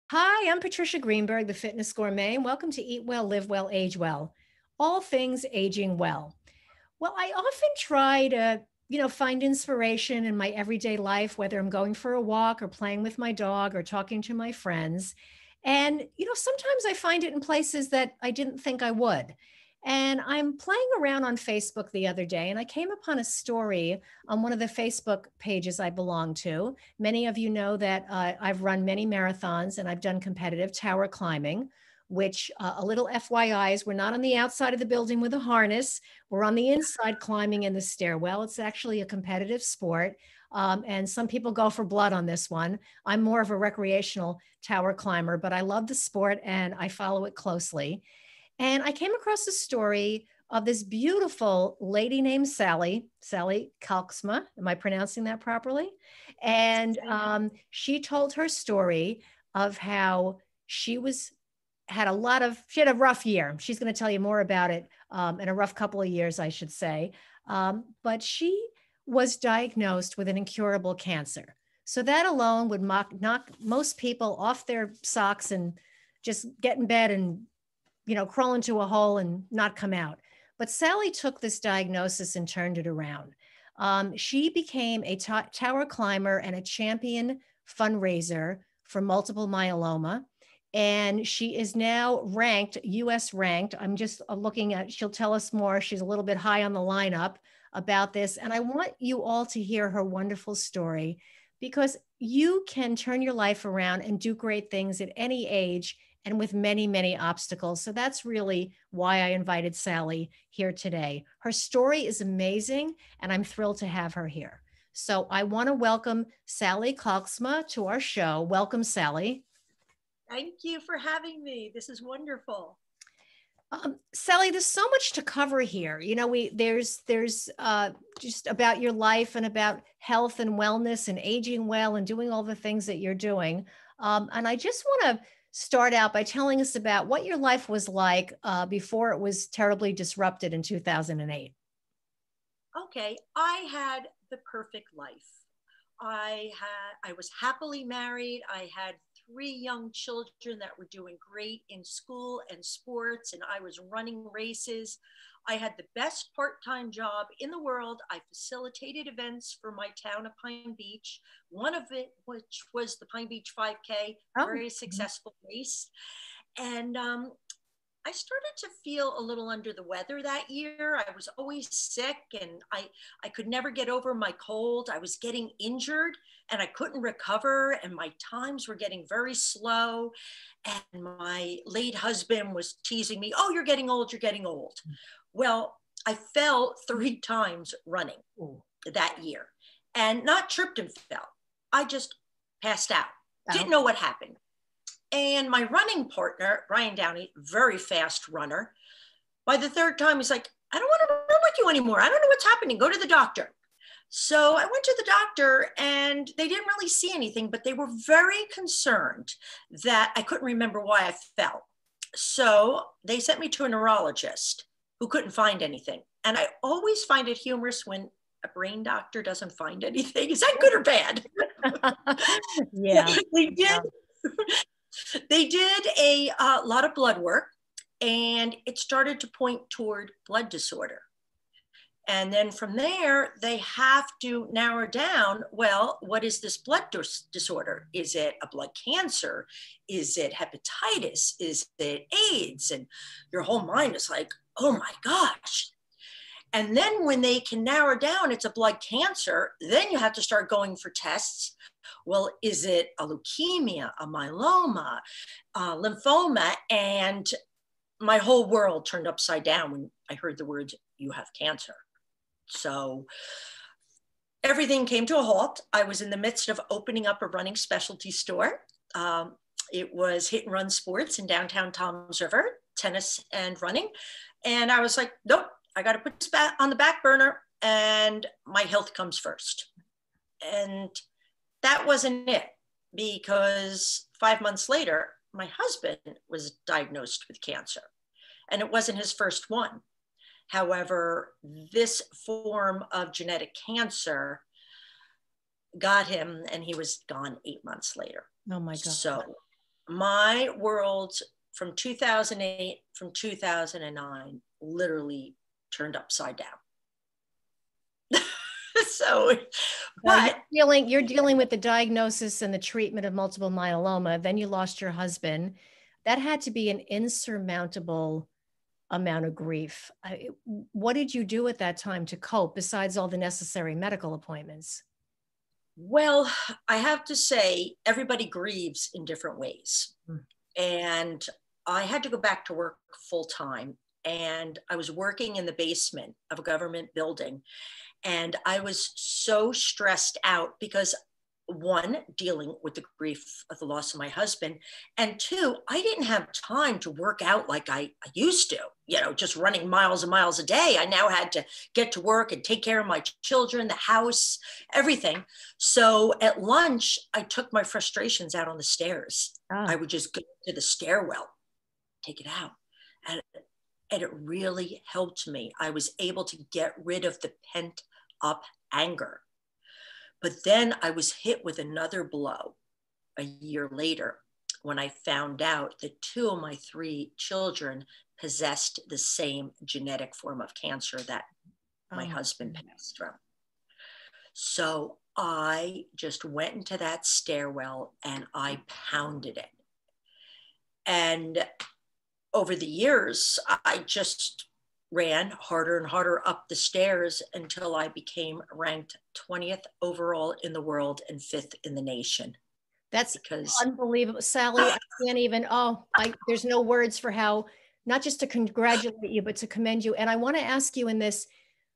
Hi, I'm Patricia Greenberg, the Fitness Gourmet, and welcome to Eat Well, Live Well, Age Well. All things aging well. Well, I often try to, find inspiration in my everyday life, whether I'm going for a walk or playing with my dog or talking to my friends. And, sometimes I find it in places that I didn't think I would. And I'm playing around on Facebook the other day, and I came upon a story on one of the Facebook pages I belong to. Many of you know that I've run many marathons and I've done competitive tower climbing, which a little FYI is we're not on the outside of the building with a harness. We're on the inside climbing in the stairwell. It's actually a competitive sport. And some people go for blood on this one. I'm more of a recreational tower climber, but I love the sport and I follow it closely. And I came across a story of this beautiful lady named Sally Kalksma. Am I pronouncing that properly? And she told her story of how she was she had a rough year. She's going to tell you more about it in a rough couple of years, I should say. But she was diagnosed with an incurable cancer. So that alone would knock most people off their socks and just get in bed and, crawl into a hole and not come out. But Sally took this diagnosis and turned it around. She became a tower climber and a champion fundraiser for multiple myeloma, and she is now ranked, US ranked. I'm just looking at, she'll tell us more. She's a little bit high on the lineup about this. And I want you all to hear her wonderful story because you can turn your life around and do great things at any age and with many, many obstacles. So that's really why I invited Sally here today. Her story is amazing, and I'm thrilled to have her here. So I want to welcome Sally Kalksma to our show. Welcome, Sally. Thank you for having me. This is wonderful. Sally, there's so much to cover here. There's just about your life and about health and wellness and aging well and doing all the things that you're doing. And I just want to start out by telling us about what your life was like before it was terribly disrupted in 2008. Okay, I had the perfect life. I was happily married. I had three young children that were doing great in school and sports, and I was running races. I had the best part-time job in the world. I facilitated events for my town of Pine Beach, one of it which was the Pine Beach 5K, Oh, very successful race. And I started to feel a little under the weather that year. I was always sick and I could never get over my cold. I was getting injured and I couldn't recover, and my times were getting very slow. And my late husband was teasing me, "Oh, you're getting old, you're getting old." Well, I fell three times running that year, and not tripped and fell. I just passed out. Didn't know what happened. And my running partner, Brian Downey, very fast runner, by the third time, he's like, "I don't want to run with you anymore. I don't know what's happening. Go to the doctor." So I went to the doctor and they didn't really see anything, but they were very concerned that I couldn't remember why I fell. So they sent me to a neurologist who couldn't find anything. And I always find it humorous when a brain doctor doesn't find anything. Is that good or bad? yeah. they did. They did a lot of blood work, and it started to point toward blood disorder. And then from there, they have to narrow down, well, what is this blood disorder? Is it a blood cancer? Is it hepatitis? Is it AIDS? And your whole mind is like, oh my gosh. And then when they can narrow down it's a blood cancer, then you have to start going for tests. Well, is it a leukemia, a myeloma, lymphoma? And my whole world turned upside down when I heard the words, "You have cancer." So everything came to a halt. I was in the midst of opening up a running specialty store. It was Hit and Run Sports in downtown Toms River, tennis and running. And I was like, nope, I got to put this back on the back burner and my health comes first. And that wasn't it, because 5 months later, my husband was diagnosed with cancer, and it wasn't his first one. However, this form of genetic cancer got him, and he was gone 8 months later. Oh my God. So My world from 2008, from 2009, literally turned upside down. So, but you're dealing with the diagnosis and the treatment of multiple myeloma. Then you lost your husband. That had to be an insurmountable amount of grief. What did you do at that time to cope besides all the necessary medical appointments? well, I have to say, everybody grieves in different ways. Mm. And I had to go back to work full time. And I was working in the basement of a government building. And I was so stressed out because, one, dealing with the grief of the loss of my husband, and two, I didn't have time to work out like I used to, just running miles and miles a day. I now had to get to work and take care of my children, the house, everything. So at lunch, I took my frustrations out on the stairs. I would just go to the stairwell, take it out. And it really helped me. I was able to get rid of the pent up anger. But then I was hit with another blow a year later when I found out that 2 of my 3 children possessed the same genetic form of cancer that my husband passed from. So I just went into that stairwell and I pounded it. And over the years, I just ran harder and harder up the stairs until I became ranked 20th overall in the world and 5th in the nation. That's unbelievable. Sally, I can't even, there's no words for how, not just to congratulate you, but to commend you. And I want to ask you in this,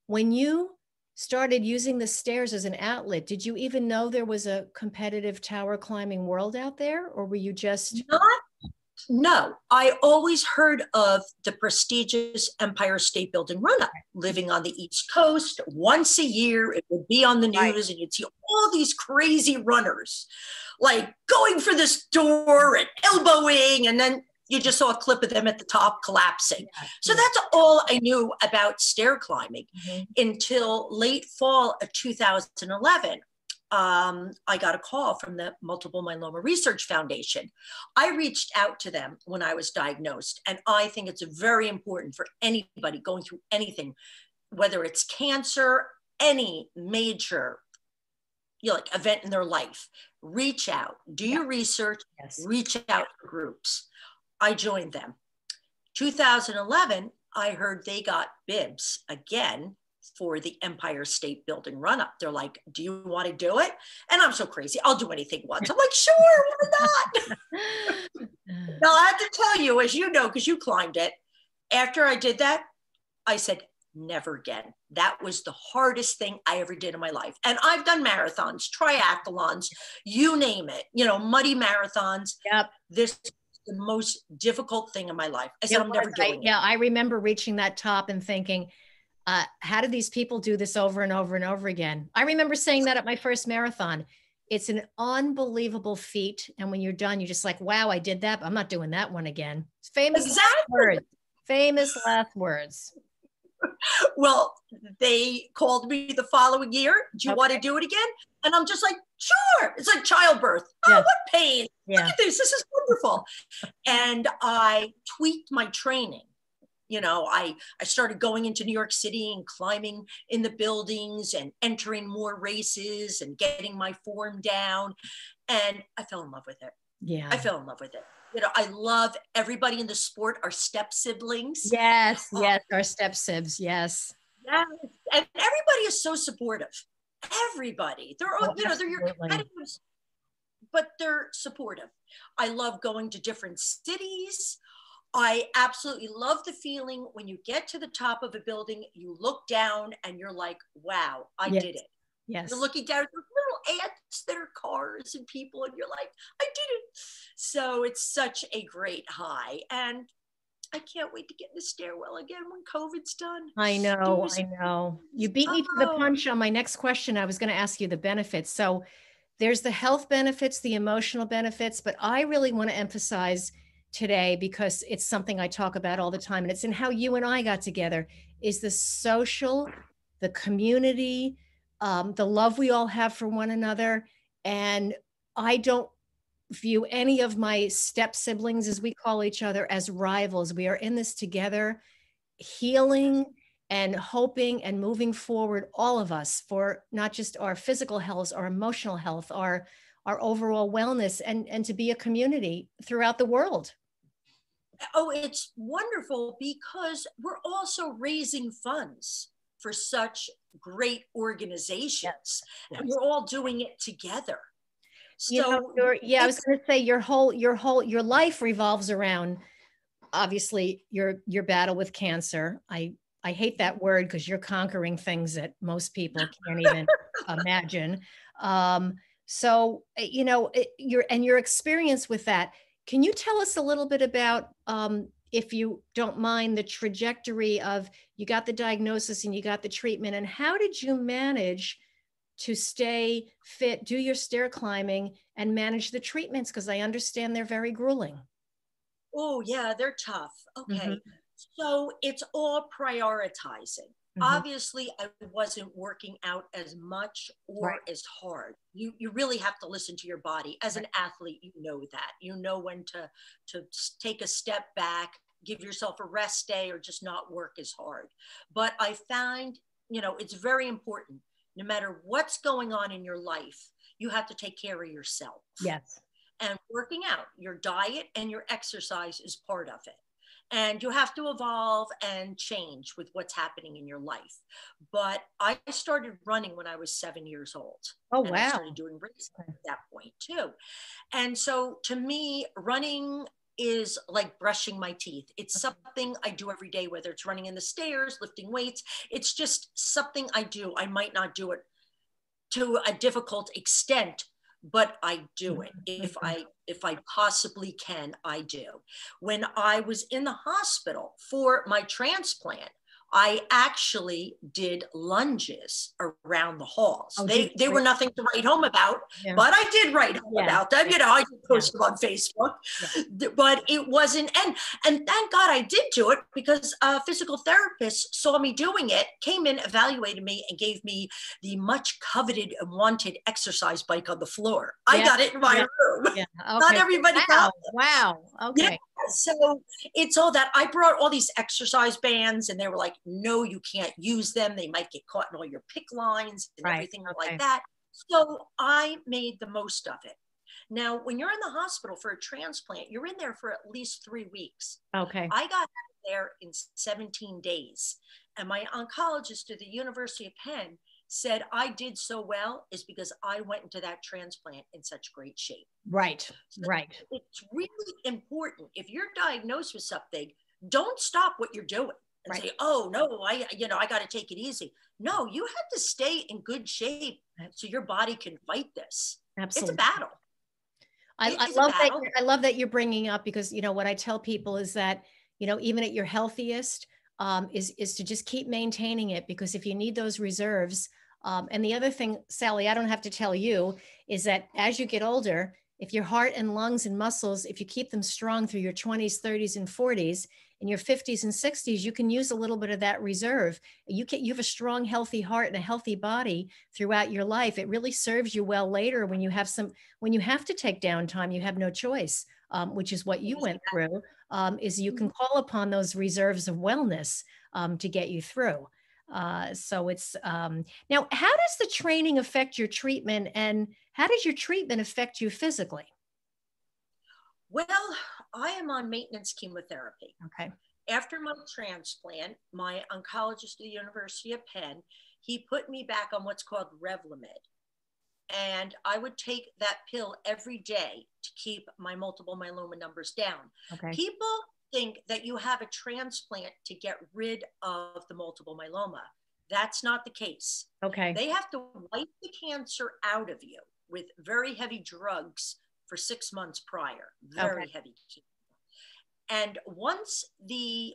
when you started using the stairs as an outlet, did you even know there was a competitive tower climbing world out there? Or were you just... No, I always heard of the prestigious Empire State Building run-up. Living on the East Coast, once a year, it would be on the news, and you'd see all these crazy runners, like going for this door and elbowing, and then you just saw a clip of them at the top collapsing. So that's all I knew about stair climbing until late fall of 2011. I got a call from the Multiple Myeloma Research Foundation. I reached out to them when I was diagnosed, and I think it's very important for anybody going through anything, whether it's cancer, any major event in their life, reach out, do your research, reach out to groups. I joined them. 2011, I heard they got bibs again for the Empire State Building run-up. They're like, do you want to do it? And I'm so crazy. I'll do anything once. I'm like, sure, why not? Now, I have to tell you, as you know, because you climbed it, after I did that, I said, never again. That was the hardest thing I ever did in my life. And I've done marathons, triathlons, you name it, muddy marathons. Yep. This is the most difficult thing in my life. I said, I'm never doing it. Yeah, I remember reaching that top and thinking, how did these people do this over and over and over again? I remember saying that at my first marathon. It's an unbelievable feat. And when you're done, you're just like, wow, I did that, but I'm not doing that one again. It's famous last words. Famous last words. Well, they called me the following year. Do you want to do it again? And I'm just like, sure. It's like childbirth. Oh, what pain. Look at this. This is wonderful. And I tweaked my training. I started going into New York City and climbing in the buildings and entering more races and getting my form down. And I fell in love with it. Yeah. I fell in love with it. I love everybody in the sport, our step siblings. Yes, our step sibs, yes. Yes, and everybody is so supportive. Everybody. They're all, they're your competitors, but they're supportive. I love going to different cities. I absolutely love the feeling when you get to the top of a building, you look down and you're like, wow, I did it. Yes. You're looking down at the little ants that are cars and people, and you're like, I did it. So it's such a great high. And I can't wait to get in the stairwell again when COVID's done. I know. You beat me to the punch on my next question. I was going to ask you the benefits. So there's the health benefits, the emotional benefits, but I really want to emphasize today, because it's something I talk about all the time, and it's in how you and I got together, is the social, the community, the love we all have for one another. And I don't view any of my step siblings, as we call each other, as rivals. We are in this together, healing and hoping and moving forward, all of us, for not just our physical health, our emotional health, our overall wellness, and to be a community throughout the world. Oh, it's wonderful because we're also raising funds for such great organizations, Yes. and we're all doing it together. You know, So I was going to say your life revolves around, obviously, your battle with cancer. I hate that word because you're conquering things that most people can't even imagine. So, you know, your experience with that. Can you tell us a little bit about, if you don't mind, the trajectory of, you got the diagnosis and you got the treatment, and how did you manage to stay fit, do your stair climbing, and manage the treatments? Because I understand they're very grueling. oh yeah, they're tough. Okay. Mm-hmm. So it's all prioritizing. Mm-hmm. Obviously, I wasn't working out as much or Right. as hard. You really have to listen to your body. As an athlete, you know that. You know when to take a step back, give yourself a rest day, or just not work as hard. But I find, it's very important. No matter what's going on in your life, you have to take care of yourself. Yes. And working out, your diet and your exercise is part of it. And you have to evolve and change with what's happening in your life. But I started running when I was 7 years old. Oh, and wow. I started doing racing at that point too. And so to me, running is like brushing my teeth. It's something I do every day, whether it's running in the stairs, lifting weights. It's just something I do. I might not do it to a difficult extent, but I do it. If I possibly can, I do. When I was in the hospital for my transplant, I actually did lunges around the halls. Oh, they were nothing to write home about, yeah. but I did write home about them. I did post them on Facebook, but it wasn't. And thank God I did do it, because a physical therapist saw me doing it, came in, evaluated me, and gave me the much coveted and wanted exercise bike on the floor. I got it in my room. Yeah. Okay. Not everybody got it. Wow. Okay. Yeah. So it's all that. I brought all these exercise bands, and they were like, no, you can't use them. They might get caught in all your PICC lines and everything like that. So I made the most of it. Now, when you're in the hospital for a transplant, you're in there for at least 3 weeks. Okay. I got there in 17 days. And my oncologist at the University of Penn said I did so well is because I went into that transplant in such great shape. Right. So right. It's really important. If you're diagnosed with something, don't stop what you're doing and say, oh no, I got to take it easy. No, you have to stay in good shape so your body can fight this. Absolutely. It's a battle. I love that you're bringing up, because, what I tell people is that, even at your healthiest, is to just keep maintaining it, because if you need those reserves, and the other thing, Sally, I don't have to tell you, is that as you get older, if your heart and lungs and muscles, if you keep them strong through your 20s, 30s, and 40s, in your 50s and 60s, you can use a little bit of that reserve. You have a strong, healthy heart and a healthy body throughout your life. It really serves you well later when you have to take downtime, you have no choice, which is what you went through, is you can call upon those reserves of wellness to get you through. So it's, now, how does the training affect your treatment, and how does your treatment affect you physically? Well, I am on maintenance chemotherapy. Okay. After my transplant, my oncologist at the University of Penn, he put me back on what's called Revlimid. And I would take that pill every day to keep my multiple myeloma numbers down. Okay. People think that you have a transplant to get rid of the multiple myeloma. That's not the case. Okay. They have to wipe the cancer out of you with very heavy drugs for 6 months prior, very heavy. And once the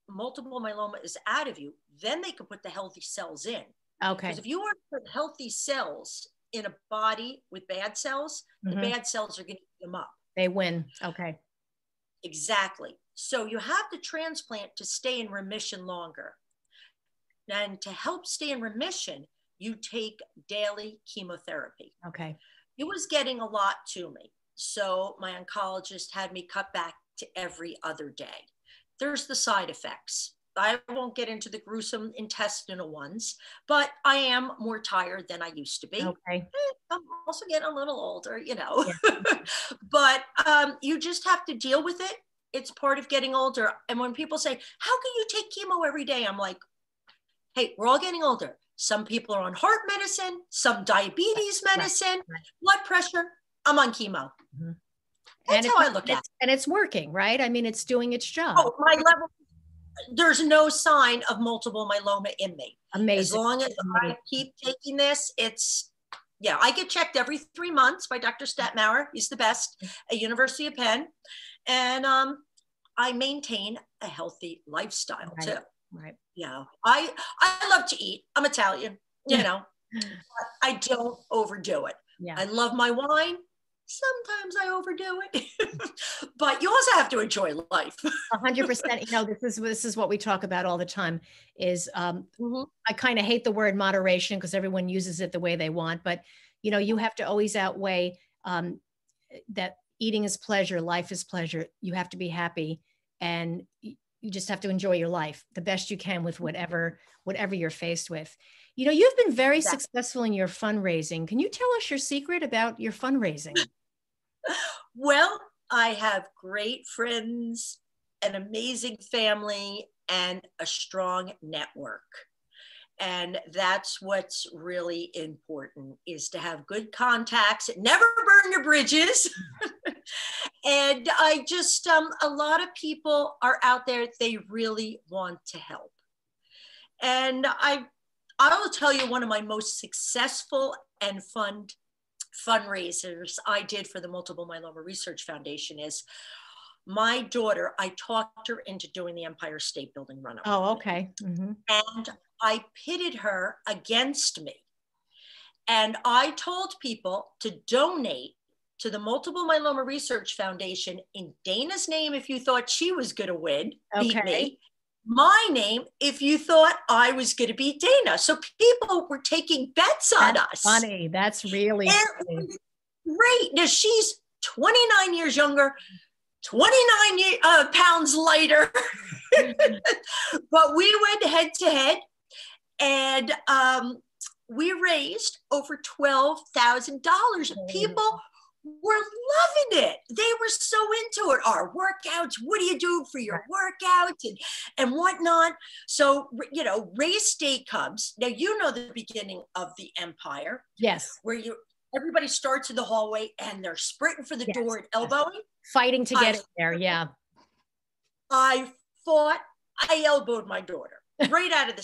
multiple myeloma is out of you, then they can put the healthy cells in. Okay. Because if you were to put healthy cells in a body with bad cells, the bad cells are going to eat them up. They win. Okay. Exactly. So you have the transplant to stay in remission longer. And to help stay in remission, you take daily chemotherapy. Okay. It was getting a lot to me. So my oncologist had me cut back to every other day. There's the side effects. I won't get into the gruesome intestinal ones, but I am more tired than I used to be. Okay. I'm also getting a little older, you know, Yeah. but you just have to deal with it. It's part of getting older. And when people say, how can you take chemo every day? I'm like, hey, we're all getting older. Some people are on heart medicine, some diabetes medicine, Right. blood pressure. I'm on chemo. Mm-hmm. That's how I look at it. And it's working, right? I mean, it's doing its job. Oh, my level, there's no sign of multiple myeloma in me. Amazing. As long as I keep taking this, it's, yeah, I get checked every 3 months by Dr. Statmauer. He's the best at University of Penn. And I maintain a healthy lifestyle too. Right. Yeah. I love to eat. I'm Italian, you know, I don't overdo it. Yeah. I love my wine. Sometimes I overdo it, but you also have to enjoy life. 100%. You know, this is what we talk about all the time is I kind of hate the word moderation because everyone uses it the way they want, but you know, you have to always outweigh that eating is pleasure, life is pleasure. You have to be happy and you just have to enjoy your life the best you can with whatever you're faced with. You know, you've been very successful in your fundraising. Can you tell us your secret about your fundraising? Well, I have great friends, an amazing family, and a strong network. And that's what's really important, is to have good contacts, never burn your bridges. And I just, a lot of people are out there, they really want to help. And I will tell you, one of my most successful and fun fundraisers I did for the Multiple Myeloma Research Foundation is my daughter. I talked her into doing the Empire State Building run-up. Oh, okay. Mm-hmm. And I pitted her against me. And I told people to donate to the Multiple Myeloma Research Foundation in Dana's name if you thought she was going to win, beat me. My name if you thought I was going to beat Dana. So people were taking bets on us. Funny. That's really funny. Great. Now she's 29 years younger, 29 pounds lighter. But we went head to head and we raised over $12,000. People were loving it. They were so into it. Our workouts, what do you do for your workouts and whatnot? So, you know, race day comes. Now, you know the beginning of the Empire. Yes. Where everybody starts in the hallway and they're sprinting for the door and elbowing. Fighting to get it there, yeah. I elbowed my daughter right out of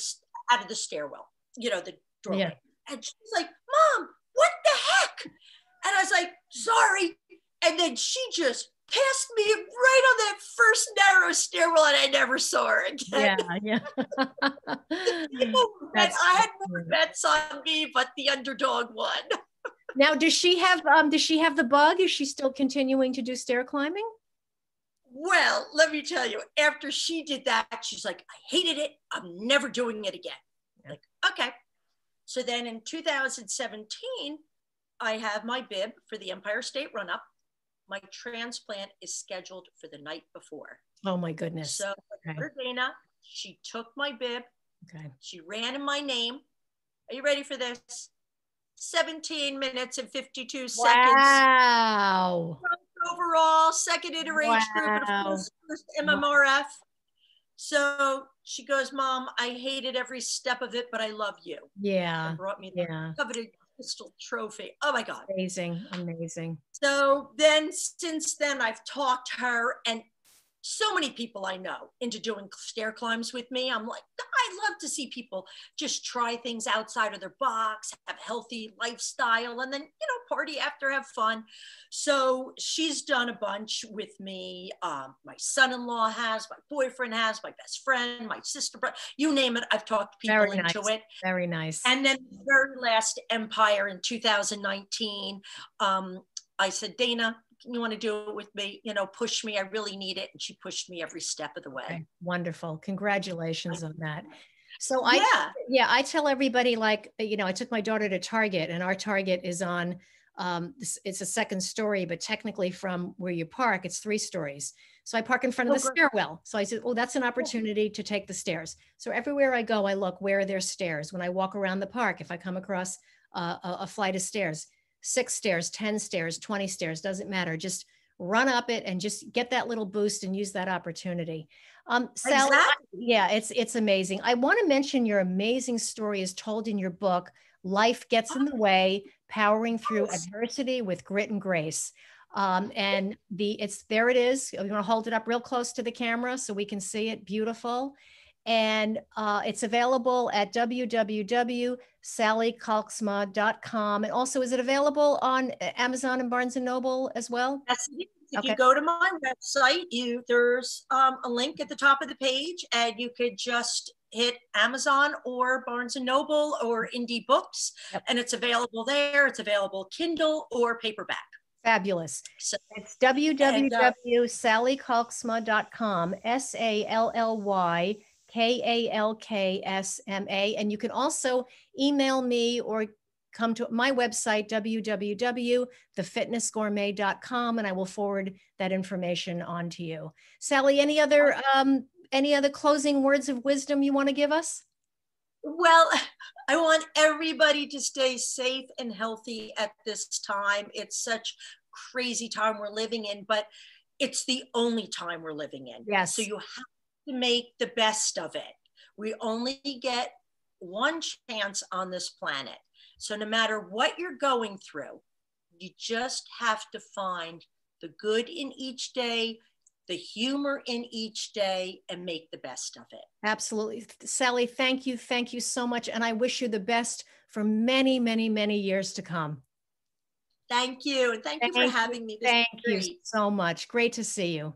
the stairwell, you know, the doorway. Yeah. And she's like, Mom, what the heck? And I was like, sorry. And then she just passed me right on that first narrow stairwell and I never saw her again. Yeah. I had more bets on me, but the underdog won. Now, does she have the bug? Is she still continuing to do stair climbing? Well, let me tell you, after she did that, she's like, I hated it. I'm never doing it again. Yeah. Like, okay. So then in 2017, I have my bib for the Empire State Run-Up. My transplant is scheduled for the night before. Oh my goodness. So for Dana, she took my bib. Okay. She ran in my name. Are you ready for this? 17 minutes and 52 seconds. Wow. Overall, second in her age group, and of course, first MMRF. So she goes, Mom, I hated every step of it, but I love you. Yeah. And brought me the coveted crystal trophy. Oh my God. Amazing. Amazing. So then, since then, I've talked her and so many people I know into doing stair climbs with me. I'm like, I love to see people just try things outside of their box, have a healthy lifestyle, and then, you know, party after, have fun. So she's done a bunch with me. My son-in-law has, my boyfriend has, my best friend, my sister, you name it. I've talked people into it. Very nice. And then the very last Empire in 2019, I said, Dana, you want to do it with me, you know, push me. I really need it. And she pushed me every step of the way. Okay. Wonderful. Congratulations on that. So I tell everybody, like, you know, I took my daughter to Target and our Target is on it's a second story, but technically from where you park, it's 3 stories. So I park in front of Oh, the great. stairwell. So I said, oh, that's an opportunity to take the stairs. So everywhere I go, I look where there's stairs. When I walk around the park, if I come across a flight of stairs, 6 stairs, 10 stairs, 20 stairs, doesn't matter. Just run up it and just get that little boost and use that opportunity. Sally, Exactly. yeah, it's amazing. I want to mention your amazing story is told in your book, Life Gets in the Way, Powering Through Adversity with Grit and Grace. And it's there it is. You want to hold it up real close to the camera so we can see it. Beautiful. And it's available at www.sallykalksma.com. And also, is it available on Amazon and Barnes and Noble as well? Yes, if Okay. you go to my website, there's a link at the top of the page, and you could just hit Amazon or Barnes and Noble or Indie Books, Yep. and it's available there. It's available Kindle or paperback. Fabulous. So it's www.sallykalksma.com, SALLYKALKSMA. And you can also email me or come to my website, www.thefitnessgourmet.com, and I will forward that information on to you. Sally, any other closing words of wisdom you want to give us? Well, I want everybody to stay safe and healthy at this time. It's such crazy time we're living in, but it's the only time we're living in. Yes. So you have to make the best of it. We only get one chance on this planet. So no matter what you're going through, you just have to find the good in each day, the humor in each day, and make the best of it. Absolutely. Sally, thank you. Thank you so much. And I wish you the best for many, many, many years to come. Thank you. And thank you for having me. Thank you so much. Great to see you.